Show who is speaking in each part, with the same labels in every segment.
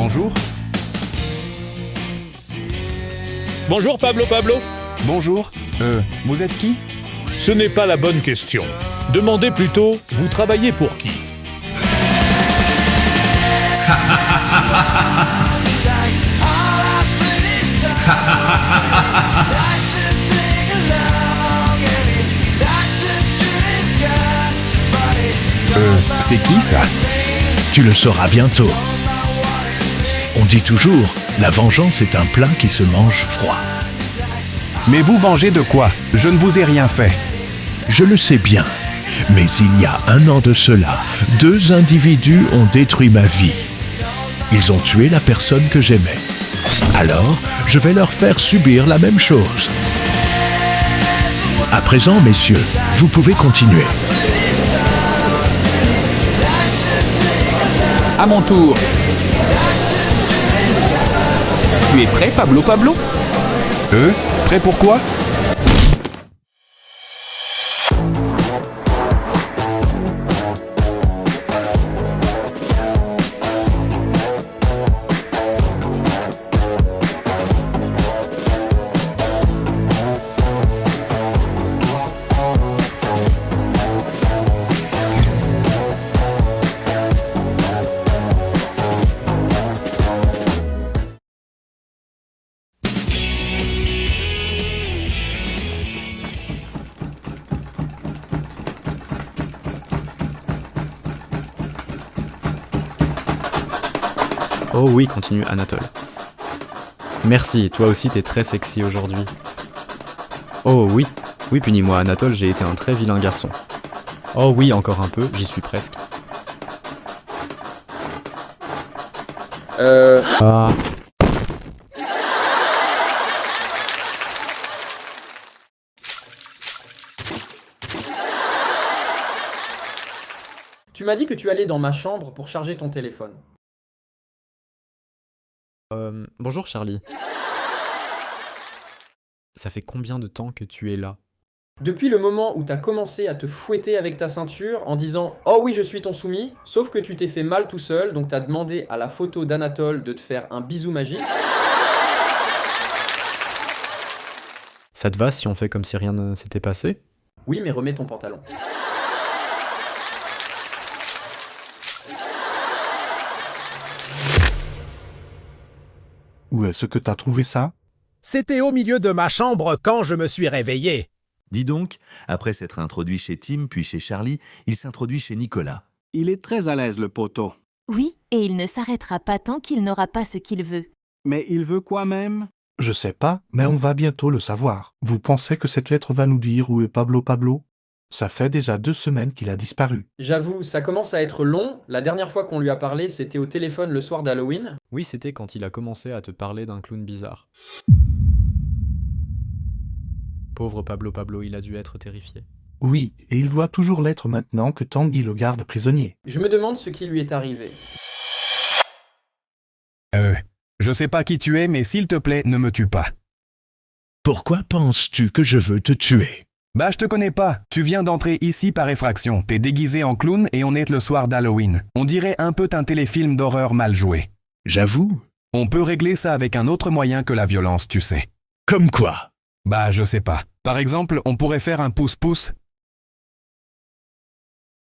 Speaker 1: bonjour.
Speaker 2: Bonjour Pablo.
Speaker 1: Bonjour. Vous êtes qui?
Speaker 2: Ce n'est pas la bonne question. Demandez plutôt, vous travaillez pour qui?
Speaker 1: C'est qui ça?
Speaker 3: Tu le sauras bientôt. On dit toujours, la vengeance est un plat qui se mange froid.
Speaker 1: Mais vous vengez de quoi? Je ne vous ai rien fait.
Speaker 3: Je le sais bien, mais il y a 1 an de cela, 2 individus ont détruit ma vie. Ils ont tué la personne que j'aimais. Alors, je vais leur faire subir la même chose. À présent, messieurs, vous pouvez continuer.
Speaker 4: À mon tour. Tu es prêt, Pablo?
Speaker 1: Prêt pour quoi?
Speaker 5: Oh oui, continue Anatole. Merci, toi aussi t'es très sexy aujourd'hui. Oh oui, punis-moi Anatole, j'ai été un très vilain garçon. Oh oui, encore un peu, j'y suis presque. Ah...
Speaker 6: Tu m'as dit que tu allais dans ma chambre pour charger ton téléphone.
Speaker 5: Bonjour Charlie. Ça fait combien de temps que tu es là?
Speaker 6: Depuis le moment où t'as commencé à te fouetter avec ta ceinture en disant « Oh oui, je suis ton soumis », sauf que tu t'es fait mal tout seul, donc t'as demandé à la photo d'Anatole de te faire un bisou magique.
Speaker 5: Ça te va si on fait comme si rien ne s'était passé?
Speaker 6: Oui, mais remets ton pantalon.
Speaker 7: Où est-ce que t'as trouvé ça?
Speaker 8: C'était au milieu de ma chambre quand je me suis réveillé.
Speaker 9: Dis donc, après s'être introduit chez Tim puis chez Charlie, il s'introduit chez Nicolas.
Speaker 10: Il est très à l'aise, le poteau.
Speaker 11: Oui, et il ne s'arrêtera pas tant qu'il n'aura pas ce qu'il veut.
Speaker 10: Mais il veut quoi même?
Speaker 7: Je sais pas, mais on va bientôt le savoir. Vous pensez que cette lettre va nous dire où est Pablo? Ça fait déjà 2 semaines qu'il a disparu.
Speaker 6: J'avoue, ça commence à être long. La dernière fois qu'on lui a parlé, c'était au téléphone le soir d'Halloween.
Speaker 5: Oui, c'était quand il a commencé à te parler d'un clown bizarre. Pauvre Pablo, il a dû être terrifié.
Speaker 7: Oui, et il doit toujours l'être maintenant que Tanguy le garde prisonnier.
Speaker 6: Je me demande ce qui lui est arrivé.
Speaker 1: Je sais pas qui tu es, mais s'il te plaît, ne me tue pas.
Speaker 3: Pourquoi penses-tu que je veux te tuer?
Speaker 1: Bah, je te connais pas. Tu viens d'entrer ici par effraction. T'es déguisé en clown et on est le soir d'Halloween. On dirait un peu un téléfilm d'horreur mal joué.
Speaker 3: J'avoue.
Speaker 1: On peut régler ça avec un autre moyen que la violence, tu sais.
Speaker 3: Comme quoi?
Speaker 1: Bah, je sais pas. Par exemple, on pourrait faire un pouce-pouce.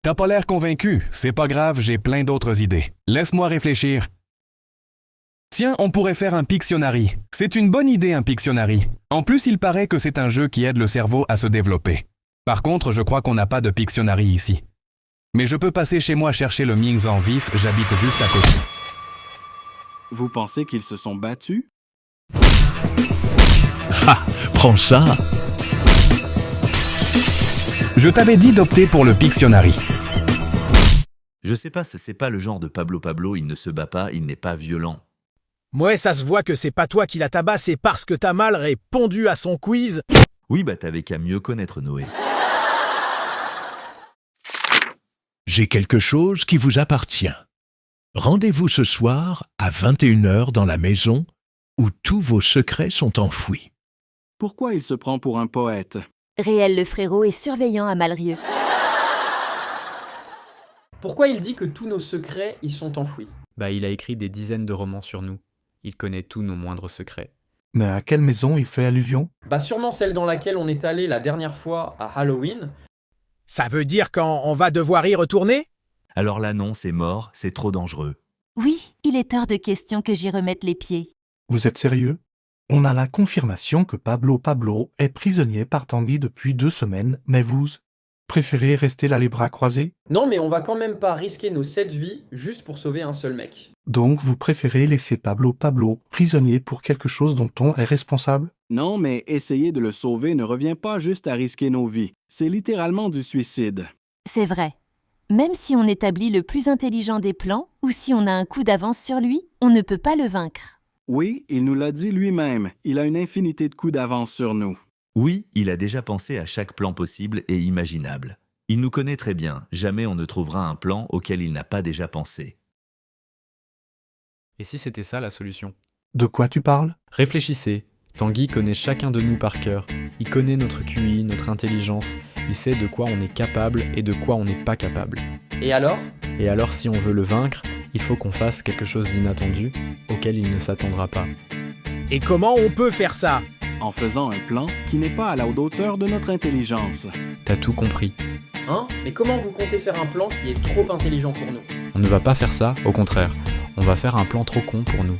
Speaker 1: T'as pas l'air convaincu. C'est pas grave, j'ai plein d'autres idées. Laisse-moi réfléchir. Tiens, on pourrait faire un Pictionary. C'est une bonne idée, un Pictionary. En plus, il paraît que c'est un jeu qui aide le cerveau à se développer. Par contre, je crois qu'on n'a pas de Pictionary ici. Mais je peux passer chez moi chercher le mien en vif, j'habite juste à côté.
Speaker 10: Vous pensez qu'ils se sont battus?
Speaker 3: Ah, prends ça!
Speaker 1: Je t'avais dit d'opter pour le Pictionary.
Speaker 9: Je sais pas, c'est pas le genre de Pablo, il ne se bat pas, il n'est pas violent.
Speaker 8: Moi, ça se voit que c'est pas toi qui l'as tabassé parce que t'as mal répondu à son quiz.
Speaker 9: Oui, bah t'avais qu'à mieux connaître Noé.
Speaker 3: J'ai quelque chose qui vous appartient. Rendez-vous ce soir à 21h dans la maison où tous vos secrets sont enfouis.
Speaker 10: Pourquoi il se prend pour un poète?
Speaker 11: Réel le frérot est surveillant à Malrieux.
Speaker 6: Pourquoi il dit que tous nos secrets y sont enfouis?
Speaker 5: Bah, il a écrit des dizaines de romans sur nous. Il connaît tous nos moindres secrets.
Speaker 7: Mais à quelle maison il fait allusion?
Speaker 6: Bah sûrement celle dans laquelle on est allé la dernière fois à Halloween.
Speaker 8: Ça veut dire quand on va devoir y retourner?
Speaker 9: Alors là non, c'est mort, c'est trop dangereux.
Speaker 11: Oui, il est hors de question que j'y remette les pieds.
Speaker 7: Vous êtes sérieux? On a la confirmation que Pablo est prisonnier par Tanguy depuis 2 semaines, mais vous préférez rester là les bras croisés?
Speaker 6: Non mais on va quand même pas risquer nos 7 vies juste pour sauver un seul mec.
Speaker 7: Donc vous préférez laisser Pablo prisonnier pour quelque chose dont on est responsable?
Speaker 10: Non, mais essayer de le sauver ne revient pas juste à risquer nos vies. C'est littéralement du suicide.
Speaker 11: C'est vrai. Même si on établit le plus intelligent des plans, ou si on a un coup d'avance sur lui, on ne peut pas le vaincre.
Speaker 10: Oui, il nous l'a dit lui-même. Il a une infinité de coups d'avance sur nous.
Speaker 9: Oui, il a déjà pensé à chaque plan possible et imaginable. Il nous connaît très bien, jamais on ne trouvera un plan auquel il n'a pas déjà pensé.
Speaker 5: Et si c'était ça la solution?
Speaker 7: De quoi tu parles?
Speaker 5: Réfléchissez. Tanguy connaît chacun de nous par cœur. Il connaît notre QI, notre intelligence. Il sait de quoi on est capable et de quoi on n'est pas capable.
Speaker 6: Et alors?
Speaker 5: Et alors, si on veut le vaincre, il faut qu'on fasse quelque chose d'inattendu, auquel il ne s'attendra pas.
Speaker 8: Et comment on peut faire ça?
Speaker 10: En faisant un plan qui n'est pas à la hauteur de notre intelligence.
Speaker 5: T'as tout compris.
Speaker 6: Hein? Mais comment vous comptez faire un plan qui est trop intelligent pour nous?
Speaker 5: On ne va pas faire ça, au contraire. On va faire un plan trop con pour nous.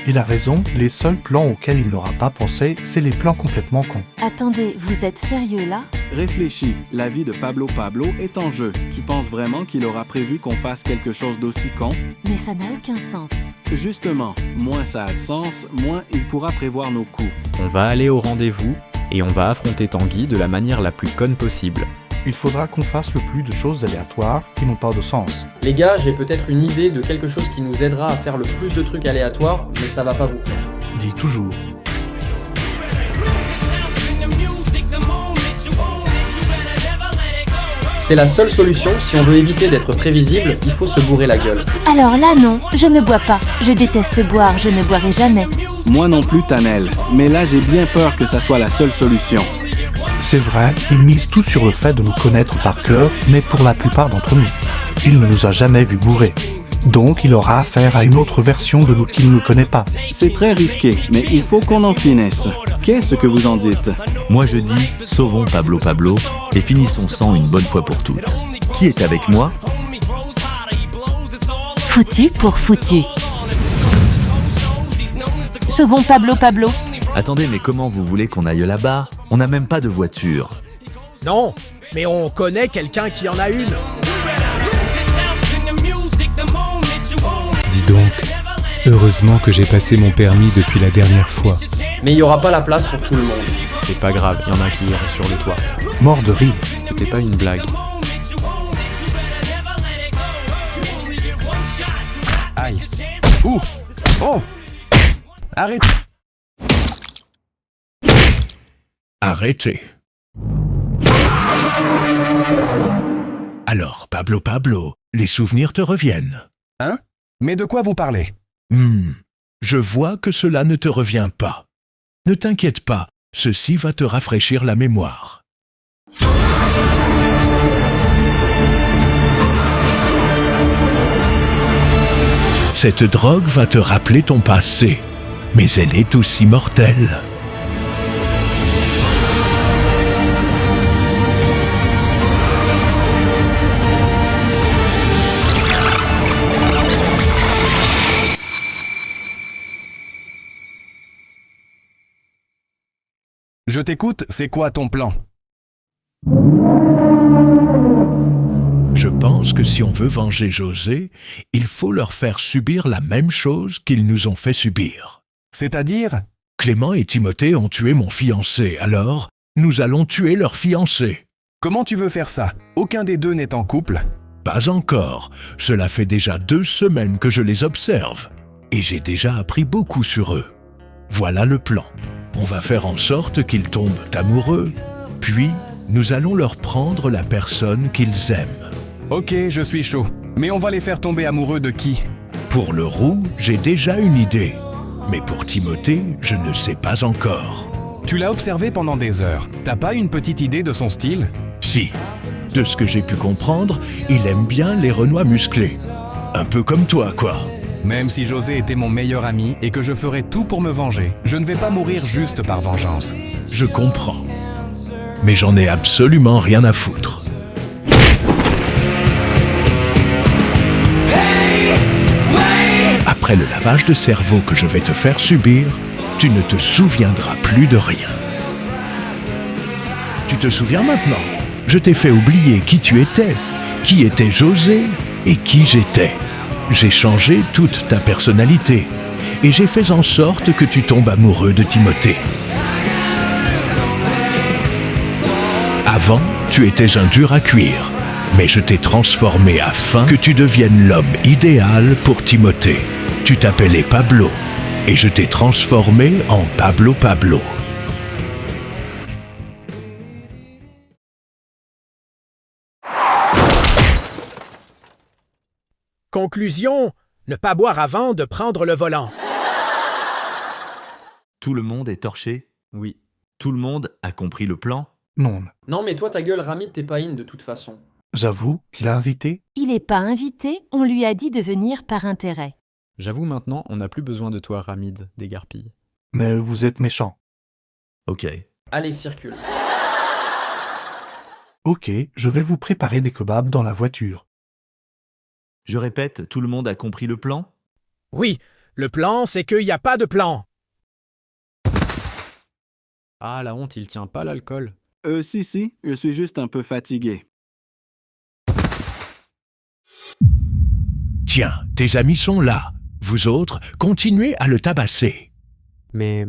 Speaker 7: Il a raison, les seuls plans auxquels il n'aura pas pensé, c'est les plans complètement cons.
Speaker 11: Attendez, vous êtes sérieux là?
Speaker 10: Réfléchis, la vie de Pablo est en jeu. Tu penses vraiment qu'il aura prévu qu'on fasse quelque chose d'aussi con?
Speaker 11: Mais ça n'a aucun sens.
Speaker 10: Justement, moins ça a de sens, moins il pourra prévoir nos coups.
Speaker 5: On va aller au rendez-vous et on va affronter Tanguy de la manière la plus conne possible.
Speaker 7: Il faudra qu'on fasse le plus de choses aléatoires qui n'ont pas de sens.
Speaker 6: Les gars, j'ai peut-être une idée de quelque chose qui nous aidera à faire le plus de trucs aléatoires, mais ça va pas vous plaire.
Speaker 7: Dis toujours.
Speaker 6: C'est la seule solution, si on veut éviter d'être prévisible, il faut se bourrer la gueule.
Speaker 11: Alors là non, je ne bois pas. Je déteste boire, je ne boirai jamais.
Speaker 10: Moi non plus, Tanel. Mais là, j'ai bien peur que ça soit la seule solution.
Speaker 7: C'est vrai, il mise tout sur le fait de nous connaître par cœur, mais pour la plupart d'entre nous, il ne nous a jamais vus bourrés. Donc il aura affaire à une autre version de nous qu'il ne connaît pas.
Speaker 10: C'est très risqué, mais il faut qu'on en finisse. Qu'est-ce que vous en dites?
Speaker 9: Moi je dis, sauvons Pablo et finissons sans une bonne fois pour toutes. Qui est avec moi?
Speaker 11: Foutu pour foutu. Sauvons Pablo.
Speaker 9: Attendez, mais comment vous voulez qu'on aille là-bas? On n'a même pas de voiture.
Speaker 8: Non, mais on connaît quelqu'un qui en a une.
Speaker 12: Dis donc, heureusement que j'ai passé mon permis depuis la dernière fois.
Speaker 6: Mais il y aura pas la place pour tout le monde.
Speaker 5: C'est pas grave, il y en a qui iront sur le toit.
Speaker 7: Mort de rire.
Speaker 5: C'était pas une blague.
Speaker 1: Aïe. Ouh. Oh. Arrête.
Speaker 3: Arrêtez. Alors, Pablo, les souvenirs te reviennent.
Speaker 1: Hein? Mais de quoi vous parlez?
Speaker 3: Je vois que cela ne te revient pas. Ne t'inquiète pas, ceci va te rafraîchir la mémoire. Cette drogue va te rappeler ton passé, mais elle est aussi mortelle.
Speaker 1: Je t'écoute, c'est quoi ton plan?
Speaker 3: Je pense que si on veut venger José, il faut leur faire subir la même chose qu'ils nous ont fait subir.
Speaker 1: C'est-à-dire?
Speaker 3: Clément et Timothée ont tué mon fiancé, alors nous allons tuer leur fiancé.
Speaker 1: Comment tu veux faire ça? Aucun des deux n'est en couple.
Speaker 3: Pas encore. Cela fait déjà 2 semaines que je les observe. Et j'ai déjà appris beaucoup sur eux. Voilà le plan. On va faire en sorte qu'ils tombent amoureux, puis nous allons leur prendre la personne qu'ils aiment.
Speaker 1: Ok, je suis chaud. Mais on va les faire tomber amoureux de qui?
Speaker 3: Pour le roux, j'ai déjà une idée. Mais pour Timothée, je ne sais pas encore.
Speaker 1: Tu l'as observé pendant des heures. T'as pas une petite idée de son style?
Speaker 3: Si. De ce que j'ai pu comprendre, il aime bien les Renois musclés. Un peu comme toi, quoi.
Speaker 1: Même si José était mon meilleur ami et que je ferais tout pour me venger, je ne vais pas mourir juste par vengeance.
Speaker 3: Je comprends. Mais j'en ai absolument rien à foutre. Après le lavage de cerveau que je vais te faire subir, tu ne te souviendras plus de rien. Tu te souviens maintenant? Je t'ai fait oublier qui était José et qui j'étais. J'ai changé toute ta personnalité et j'ai fait en sorte que tu tombes amoureux de Timothée. Avant, tu étais un dur à cuire, mais je t'ai transformé afin que tu deviennes l'homme idéal pour Timothée. Tu t'appelais Pablo et je t'ai transformé en Pablo Pablo.
Speaker 8: Conclusion, ne pas boire avant de prendre le volant.
Speaker 9: Tout le monde est torché?
Speaker 5: Oui.
Speaker 9: Tout le monde a compris le plan?
Speaker 7: Non.
Speaker 6: Non mais toi ta gueule Ramid t'es pas in de toute façon.
Speaker 7: J'avoue qu'il a invité.
Speaker 11: Il est pas invité, on lui a dit de venir par intérêt.
Speaker 5: J'avoue maintenant, on n'a plus besoin de toi, Ramid, dégarpille.
Speaker 7: Mais vous êtes méchant.
Speaker 9: Ok.
Speaker 6: Allez, circule.
Speaker 7: Ok, je vais vous préparer des kebabs dans la voiture.
Speaker 9: Je répète, tout le monde a compris le plan?
Speaker 8: Oui, le plan, c'est qu'il n'y a pas de plan.
Speaker 5: Ah, la honte, il tient pas l'alcool.
Speaker 10: Si, je suis juste un peu fatigué.
Speaker 3: Tiens, tes amis sont là. Vous autres, continuez à le tabasser.
Speaker 13: Mais,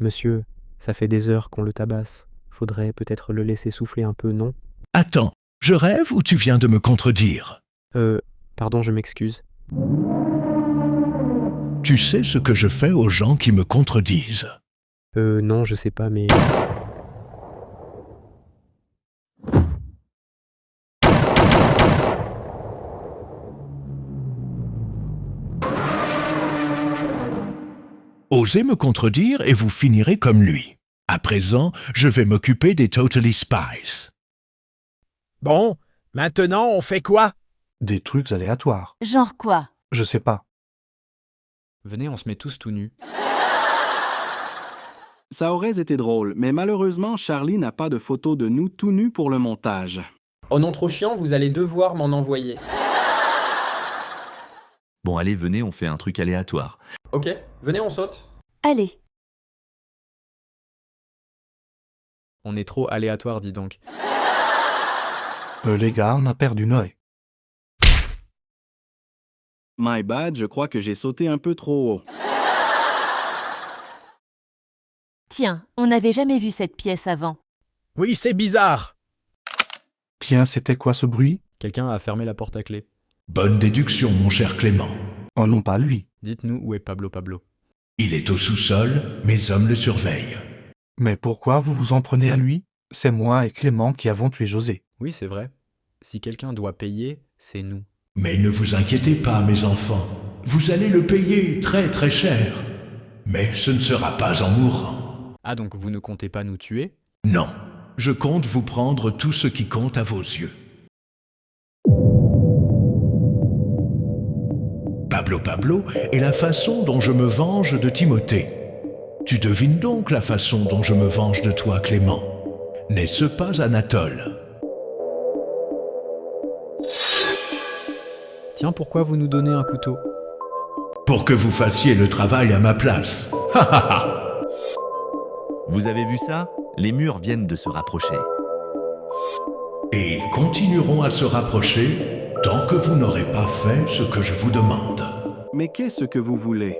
Speaker 13: monsieur, ça fait des heures qu'on le tabasse. Faudrait peut-être le laisser souffler un peu, non?
Speaker 3: Attends, je rêve ou tu viens de me contredire?
Speaker 13: Pardon, je m'excuse.
Speaker 3: Tu sais ce que je fais aux gens qui me contredisent?
Speaker 13: Non, je sais pas, mais...
Speaker 3: Osez me contredire et vous finirez comme lui. À présent, je vais m'occuper des Totally Spies.
Speaker 8: Bon, maintenant on fait quoi?
Speaker 7: Des trucs aléatoires.
Speaker 11: Genre quoi?
Speaker 7: Je sais pas.
Speaker 5: Venez, on se met tous tout nus.
Speaker 10: Ça aurait été drôle, mais malheureusement, Charlie n'a pas de photo de nous tout nus pour le montage.
Speaker 6: Oh non trop chiant, vous allez devoir m'en envoyer.
Speaker 9: Bon allez, venez, on fait un truc aléatoire.
Speaker 6: Ok, venez on saute.
Speaker 11: Allez.
Speaker 5: On est trop aléatoire, dis donc.
Speaker 7: Les gars, on a perdu un œil.
Speaker 10: My bad, je crois que j'ai sauté un peu trop haut.
Speaker 11: Tiens, on n'avait jamais vu cette pièce avant.
Speaker 8: Oui, c'est bizarre.
Speaker 7: Tiens, c'était quoi ce bruit?
Speaker 5: Quelqu'un a fermé la porte à clé.
Speaker 3: Bonne déduction, mon cher Clément.
Speaker 7: Oh non, pas lui.
Speaker 5: Dites-nous où est Pablo Pablo.
Speaker 3: Il est au sous-sol, mes hommes le surveillent.
Speaker 7: Mais pourquoi vous vous en prenez à lui? C'est moi et Clément qui avons tué José.
Speaker 5: Oui, c'est vrai. Si quelqu'un doit payer, c'est nous.
Speaker 3: Mais ne vous inquiétez pas, mes enfants. Vous allez le payer très très cher. Mais ce ne sera pas en mourant.
Speaker 5: Ah, donc vous ne comptez pas nous tuer?
Speaker 3: Non, je compte vous prendre tout ce qui compte à vos yeux. Pablo Pablo est la façon dont je me venge de Timothée. Tu devines donc la façon dont je me venge de toi, Clément. N'est-ce pas, Anatole?
Speaker 13: Tiens, pourquoi vous nous donnez un couteau?
Speaker 3: Pour que vous fassiez le travail à ma place. Ha ha ha!
Speaker 9: Vous avez vu ça? Les murs viennent de se rapprocher.
Speaker 3: Et ils continueront à se rapprocher tant que vous n'aurez pas fait ce que je vous demande.
Speaker 10: Mais qu'est-ce que vous voulez?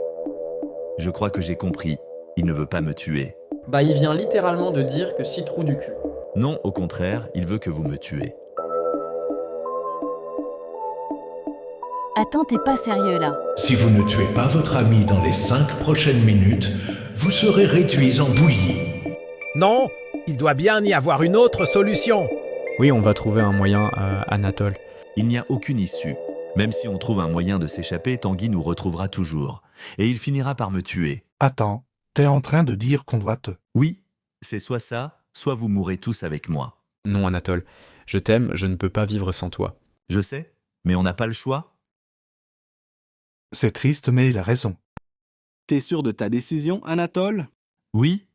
Speaker 9: Je crois que j'ai compris. Il ne veut pas me tuer.
Speaker 6: Bah il vient littéralement de dire que si trou du cul.
Speaker 9: Non, au contraire, il veut que vous me tuez.
Speaker 11: Attends, t'es pas sérieux là.
Speaker 3: Si vous ne tuez pas votre ami dans les 5 prochaines minutes, vous serez réduits en bouillie.
Speaker 8: Non, il doit bien y avoir une autre solution.
Speaker 5: Oui, on va trouver un moyen, Anatole.
Speaker 9: Il n'y a aucune issue. Même si on trouve un moyen de s'échapper, Tanguy nous retrouvera toujours. Et il finira par me tuer.
Speaker 7: Attends, t'es en train de dire qu'on doit te...
Speaker 9: Oui, c'est soit ça, soit vous mourrez tous avec moi.
Speaker 5: Non, Anatole. Je t'aime, je ne peux pas vivre sans toi.
Speaker 9: Je sais, mais on n'a pas le choix.
Speaker 7: C'est triste, mais il a raison.
Speaker 10: T'es sûr de ta décision, Anatole?
Speaker 9: Oui?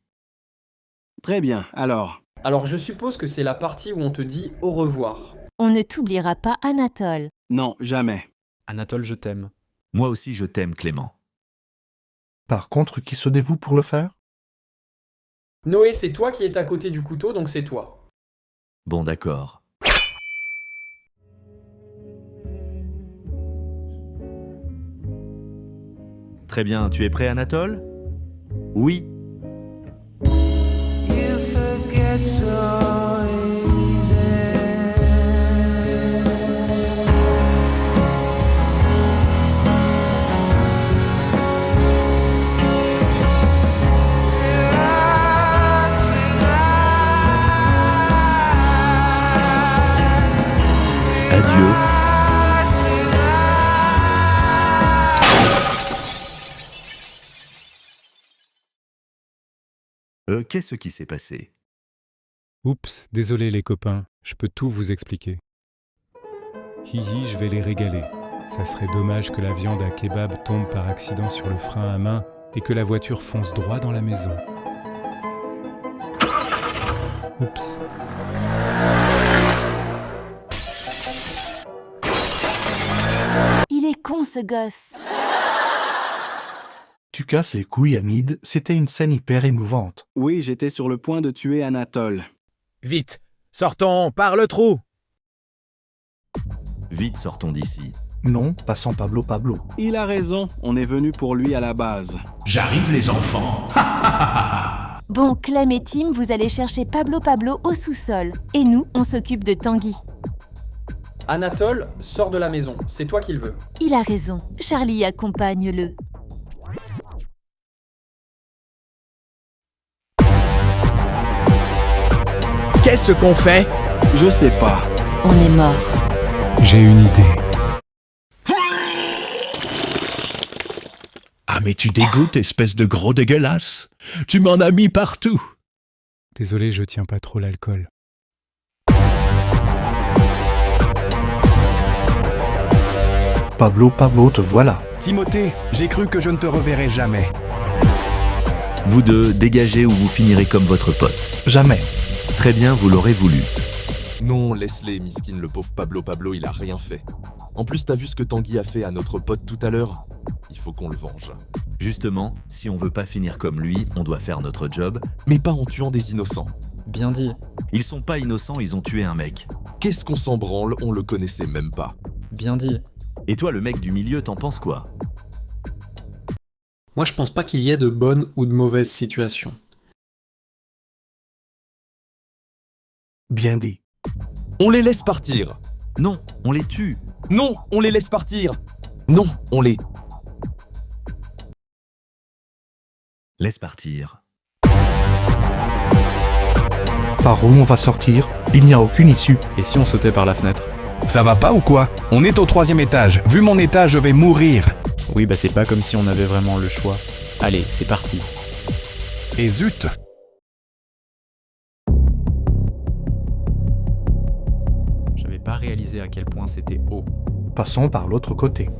Speaker 10: Très bien, alors.
Speaker 6: Alors je suppose que c'est la partie où on te dit au revoir.
Speaker 11: On ne t'oubliera pas, Anatole.
Speaker 10: Non, jamais.
Speaker 5: Anatole, je t'aime.
Speaker 9: Moi aussi je t'aime, Clément.
Speaker 7: Par contre, qui se dévoue pour le faire?
Speaker 6: Noé, c'est toi qui es à côté du couteau, donc c'est toi.
Speaker 9: Bon, d'accord. Très bien, tu es prêt, Anatole? Oui. Adieu. Qu'est-ce qui s'est passé?
Speaker 12: Oups, désolé les copains, je peux tout vous expliquer. Hihi, je vais les régaler. Ça serait dommage que la viande à kebab tombe par accident sur le frein à main et que la voiture fonce droit dans la maison. Oups.
Speaker 11: Il est con ce gosse.
Speaker 7: Tu casses les couilles, Hamid, c'était une scène hyper émouvante.
Speaker 10: Oui, j'étais sur le point de tuer Anatole.
Speaker 8: Vite, sortons par le trou.
Speaker 9: Vite, sortons d'ici.
Speaker 7: Non, passons Pablo.
Speaker 10: Il a raison, on est venu pour lui à la base.
Speaker 3: J'arrive les enfants.
Speaker 11: Bon, Clem et Tim, vous allez chercher Pablo au sous-sol. Et nous, on s'occupe de Tanguy.
Speaker 6: Anatole, sors de la maison, c'est toi qui le veux.
Speaker 11: Il a raison. Charlie, accompagne-le.
Speaker 8: Qu'est-ce qu'on fait?
Speaker 10: Je sais pas.
Speaker 11: On est mort.
Speaker 12: J'ai une idée.
Speaker 3: Ah mais tu dégoûtes, espèce de gros dégueulasse. Tu m'en as mis partout.
Speaker 12: Désolé, je tiens pas trop l'alcool.
Speaker 7: Pablo, te voilà.
Speaker 1: Timothée, j'ai cru que je ne te reverrais jamais.
Speaker 9: Vous deux, dégagez ou vous finirez comme votre pote.
Speaker 7: Jamais.
Speaker 9: Très bien, vous l'aurez voulu.
Speaker 14: Non, laisse-les, miskin, le pauvre Pablo, il a rien fait. En plus, t'as vu ce que Tanguy a fait à notre pote tout à l'heure? Il faut qu'on le venge.
Speaker 9: Justement, si on veut pas finir comme lui, on doit faire notre job.
Speaker 14: Mais pas en tuant des innocents.
Speaker 5: Bien dit.
Speaker 9: Ils sont pas innocents, ils ont tué un mec.
Speaker 14: Qu'est-ce qu'on s'en branle, on le connaissait même pas.
Speaker 5: Bien dit.
Speaker 9: Et toi, le mec du milieu, t'en penses quoi?
Speaker 15: Moi, je pense pas qu'il y ait de bonnes ou de mauvaises situations.
Speaker 7: Bien dit.
Speaker 14: On les laisse partir.
Speaker 9: Non, on les tue.
Speaker 14: Non, on les laisse partir. Non, on les...
Speaker 9: Laisse partir.
Speaker 7: Par où on va sortir? Il n'y a aucune issue.
Speaker 5: Et si on sautait par la fenêtre?
Speaker 1: Ça va pas ou quoi? On est au 3e étage. Vu mon état, je vais mourir.
Speaker 5: Oui, bah c'est pas comme si on avait vraiment le choix. Allez, c'est parti.
Speaker 1: Et zut!
Speaker 5: J'avais pas réalisé à quel point c'était haut.
Speaker 7: Passons par l'autre côté.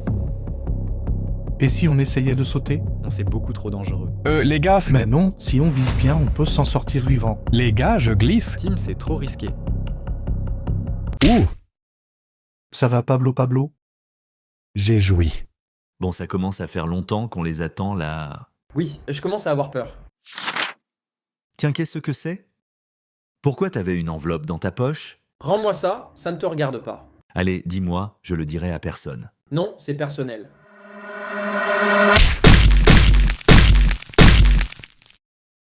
Speaker 7: Et si on essayait de sauter?
Speaker 5: Non, c'est beaucoup trop dangereux.
Speaker 1: Les gars...
Speaker 7: Mais non, si on vise bien, on peut s'en sortir vivant.
Speaker 1: Les gars, je glisse.
Speaker 5: Tim, c'est trop risqué.
Speaker 1: Ouh!
Speaker 7: Ça va, Pablo?
Speaker 1: J'ai joui.
Speaker 9: Bon, ça commence à faire longtemps qu'on les attend là.
Speaker 6: Oui, je commence à avoir peur.
Speaker 9: Tiens, qu'est-ce que c'est? Pourquoi t'avais une enveloppe dans ta poche?
Speaker 6: Rends-moi ça, ça ne te regarde pas.
Speaker 9: Allez, dis-moi, je le dirai à personne.
Speaker 6: Non, c'est personnel.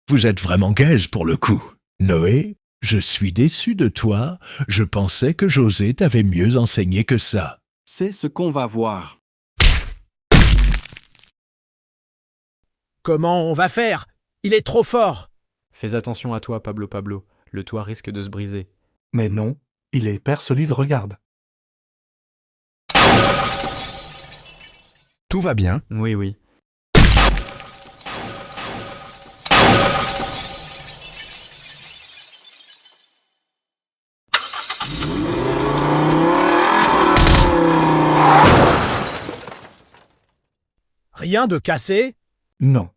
Speaker 3: Vous êtes vraiment gaze pour le coup. Noé, je suis déçu de toi. Je pensais que José t'avait mieux enseigné que ça.
Speaker 10: C'est ce qu'on va voir.
Speaker 8: Comment on va faire? Il est trop fort.
Speaker 5: Fais attention à toi, Pablo. Le toit risque de se briser.
Speaker 7: Mais non, il est hyper solide, regarde.
Speaker 1: Tout va bien.
Speaker 5: Oui.
Speaker 8: rien de cassé?
Speaker 7: Non.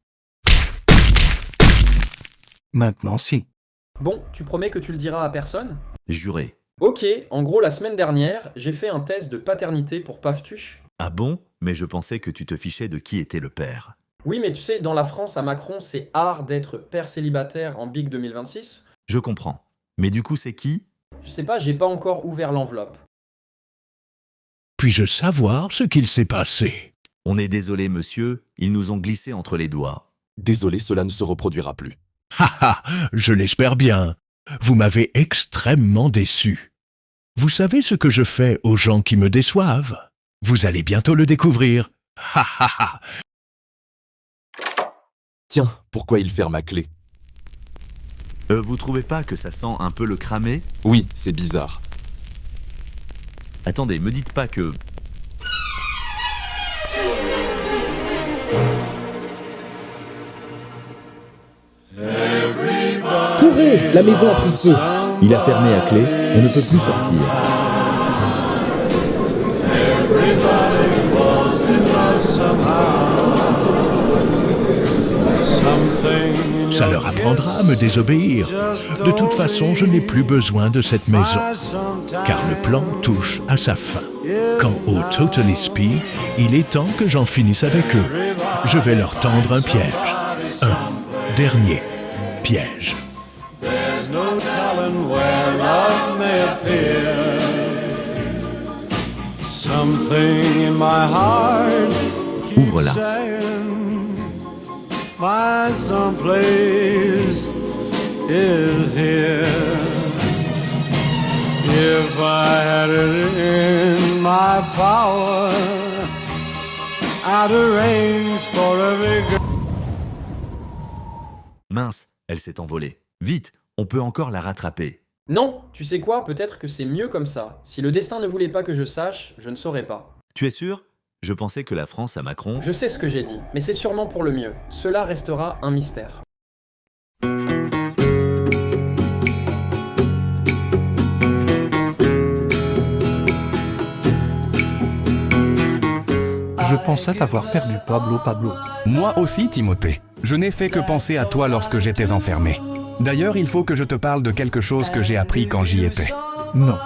Speaker 7: Maintenant si.
Speaker 6: Bon, tu promets que tu le diras à personne?
Speaker 9: Juré.
Speaker 6: Ok, en gros, la semaine dernière, j'ai fait un test de paternité pour Paftuche.
Speaker 9: Ah bon? Mais je pensais que tu te fichais de qui était le père.
Speaker 6: Oui, mais tu sais, dans la France, à Macron, c'est art d'être père célibataire en Big 2026.
Speaker 9: Je comprends. Mais du coup, c'est qui?
Speaker 6: Je sais pas, j'ai pas encore ouvert l'enveloppe.
Speaker 3: Puis-je savoir ce qu'il s'est passé?
Speaker 9: On est désolé, monsieur, ils nous ont glissé entre les doigts.
Speaker 14: Désolé, cela ne se reproduira plus.
Speaker 3: Haha, je l'espère bien. Vous m'avez extrêmement déçu. Vous savez ce que je fais aux gens qui me déçoivent? Vous allez bientôt le découvrir. Ha ha ha.
Speaker 14: Tiens, pourquoi il ferme à clé?
Speaker 9: Vous trouvez pas que ça sent un peu le cramé?
Speaker 14: Oui, c'est bizarre.
Speaker 9: Attendez, me dites pas que...
Speaker 16: Courez, la maison a pris feu.
Speaker 9: Il a fermé à clé, on ne peut plus sortir.
Speaker 3: Ça leur apprendra à me désobéir. De toute façon, je n'ai plus besoin de cette maison, car le plan touche à sa fin. Quant aux Totally Spy, il est temps que j'en finisse avec eux. Je vais leur tendre un piège. Un dernier piège.
Speaker 9: Ouvre-la.
Speaker 17: My someplace is here. If I had it in my power, I'd arrange for every girl.
Speaker 9: Mince, elle s'est envolée. Vite, on peut encore la rattraper.
Speaker 6: Non, tu sais quoi, peut-être que c'est mieux comme ça. Si le destin ne voulait pas que je sache, je ne saurais pas.
Speaker 9: Tu es sûr? Je pensais que la France à Macron...
Speaker 6: Je sais ce que j'ai dit, mais c'est sûrement pour le mieux. Cela restera un mystère.
Speaker 7: Je pensais avoir perdu Pablo.
Speaker 1: Moi aussi, Timothée. Je n'ai fait que penser à toi lorsque j'étais enfermé. D'ailleurs, il faut que je te parle de quelque chose que j'ai appris quand j'y étais.
Speaker 7: Non,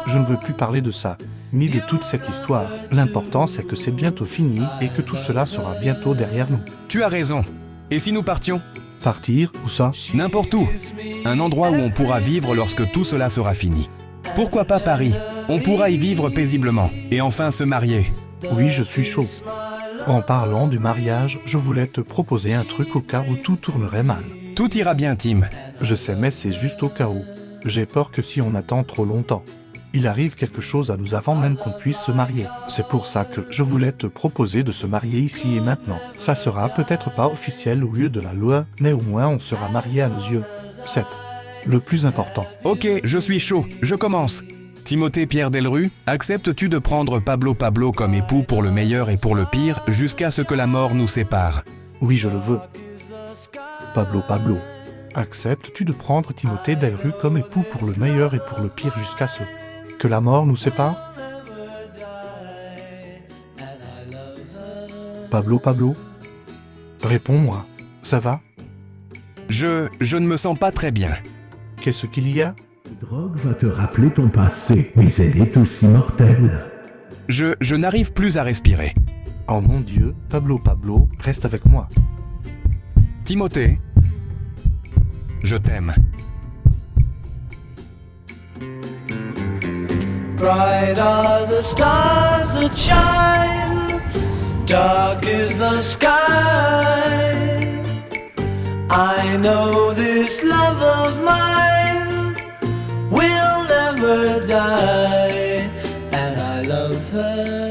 Speaker 7: je ne veux plus parler de ça, ni de toute cette histoire. L'important, c'est que c'est bientôt fini et que tout cela sera bientôt derrière nous.
Speaker 1: Tu as raison. Et si nous partions?
Speaker 7: Partir, où ça?
Speaker 1: N'importe où. Un endroit où on pourra vivre lorsque tout cela sera fini. Pourquoi pas Paris? On pourra y vivre paisiblement. Et enfin se marier.
Speaker 7: Oui, je suis chaud. En parlant du mariage, je voulais te proposer un truc au cas où tout tournerait mal.
Speaker 1: Tout ira bien, Tim.
Speaker 7: Je sais, mais c'est juste au cas où. J'ai peur que si on attend trop longtemps, il arrive quelque chose à nous avant même qu'on puisse se marier. C'est pour ça que je voulais te proposer de se marier ici et maintenant. Ça sera peut-être pas officiel au lieu de la loi, mais au moins on sera mariés à nos yeux. C'est le plus important.
Speaker 1: Ok, je suis chaud. Je commence. Timothée Pierre Delru, acceptes-tu de prendre Pablo comme époux pour le meilleur et pour le pire, jusqu'à ce que la mort nous sépare?
Speaker 7: Oui, je le veux. Pablo, acceptes-tu de prendre Timothée Delru comme époux pour le meilleur et pour le pire jusqu'à ce que la mort nous sépare? Pablo, réponds-moi, ça va?
Speaker 1: Je ne me sens pas très bien.
Speaker 7: Qu'est-ce qu'il y a?
Speaker 3: La drogue va te rappeler ton passé, mais elle est aussi mortelle.
Speaker 1: Je n'arrive plus à respirer.
Speaker 7: Oh mon Dieu, Pablo, reste avec moi.
Speaker 1: Timothée, je t'aime.
Speaker 17: Bright are the stars that shine, dark is the sky. I know this love of mine will never die, and I love her.